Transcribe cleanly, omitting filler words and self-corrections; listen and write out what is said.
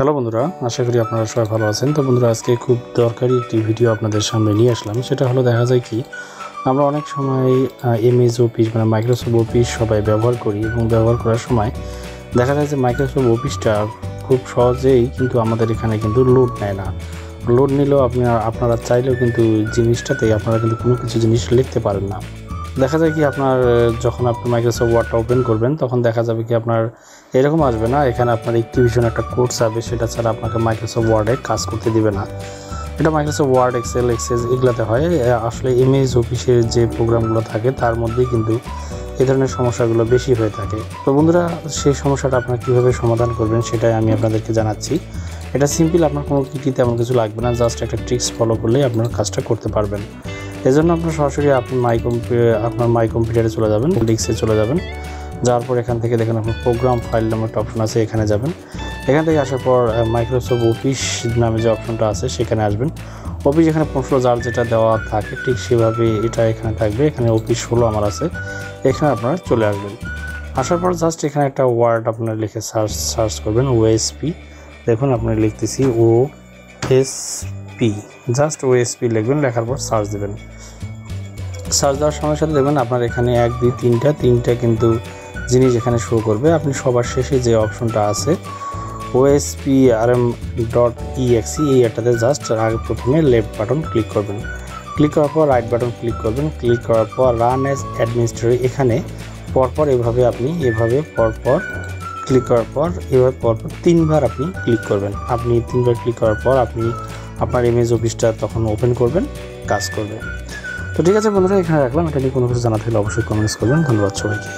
Hello বন্ধুরা, আশা করি আপনারা সবাই ভালো আছেন। তো বন্ধুরা, আজকে খুব দরকারি একটি ভিডিও আপনাদের সামনে নিয়ে আসলাম। সেটা হলো, দেখা যায় কি আমরা অনেক সময় এমএস অফিস মানে মাইক্রোসফট অফিস সবাই ব্যবহার করি, এবং ব্যবহার করার সময় দেখা যায় যে মাইক্রোসফট অফিসটা খুব সহজেই কিন্তু আমাদের এখানে কিন্তু লোড নেয় না। লোড নিলেও আপনারা চাইলেও কিন্তু জিনিসটাতে আপনারা কিন্তু কোনো কিছু জিনিস লিখতে পারেন না। দেখা যায় কি যখন আপনি মাইক্রোসফট ওয়ার্ডটা ওপেন করবেন, তখন দেখা যাবে কি আপনার এরকম আসবে না, এখানে আপনার অ্যাক্টিভিশন একটা কোড যাবে, সেটা ছাড়া আপনাকে মাইক্রোসফট ওয়ার্ডে কাজ করতে দিবে না। এটা মাইক্রোসফট ওয়ার্ড, এক্সেল এগুলোতে হয়। আসলে এমএস অফিসের যে প্রোগ্রামগুলো থাকে তার মধ্যেই কিন্তু এই ধরনের সমস্যাগুলো বেশি হয়ে থাকে। তো বন্ধুরা, সেই সমস্যাটা আপনারা কীভাবে সমাধান করবেন সেটাই আমি আপনাদেরকে জানাচ্ছি। এটা সিম্পল, আপনার কোনো কিটি তেমন কিছু লাগবে না, জাস্ট একটা ট্রিক্স ফলো করলেই আপনার কাজটা করতে পারবেন। এজন্য আপনার সরাসরি আপনার মাই কম্পিউটারে চলে যাবেন, ডিস্কে চলে যাবেন। যাওয়ার পর এখান থেকে দেখেন আপনার প্রোগ্রাম ফাইল নামে একটা অপশন আছে, এখানে যাবেন। এখান থেকে আসার পর মাইক্রোসফট অফিস নামে যে অপশনটা আছে সেখানে আসবেন। অফিস এখানে 15 যার যেটা দেওয়া থাকে ঠিক সেভাবে এটা এখানে থাকবে। এখানে অফিস 16 আমার আছে, এখানে আপনারা চলে আসবেন। আসার পর জাস্ট এখানে একটা ওয়ার্ড আপনারা লিখে সার্চ করবেন, ওএসপি। দেখুন আপনি লিখতেছি ওএসপি, জাস্ট ওএসপি লিখবেন, লেখার পর সার্চ দেবেন। সার্চ দেওয়ার সঙ্গে সাথে দেখবেন আপনার এখানে 1 2 3টা কিন্তু জিনিস এখানে শো করবে। আপনি সবার শেষে যে অপশনটা আছে ospRm.exe, এই এটাতে জাস্ট আগে প্রথমে লেফট বাটন ক্লিক করবেন। ক্লিক করার পর রাইট বাটন ক্লিক করবেন। ক্লিক করার পর রান অ্যাজ অ্যাডমিনিস্ট্রেটর, এখানে পরপর এভাবে পরপর ক্লিক করার পর পরপর 3বার আপনি ক্লিক করবেন। আপনি 3বার ক্লিক করার পর আপনি আপনার এমএস অফিসটা তখন ওপেন করবেন, কাজ করবে। তো ঠিক আছে বন্ধুরা, এখানে রাখলাম। এটা নিয়ে কোনো কিছু জানাতে হলে অবশ্যই কমেন্টস করবেন। ধন্যবাদ সবাইকে।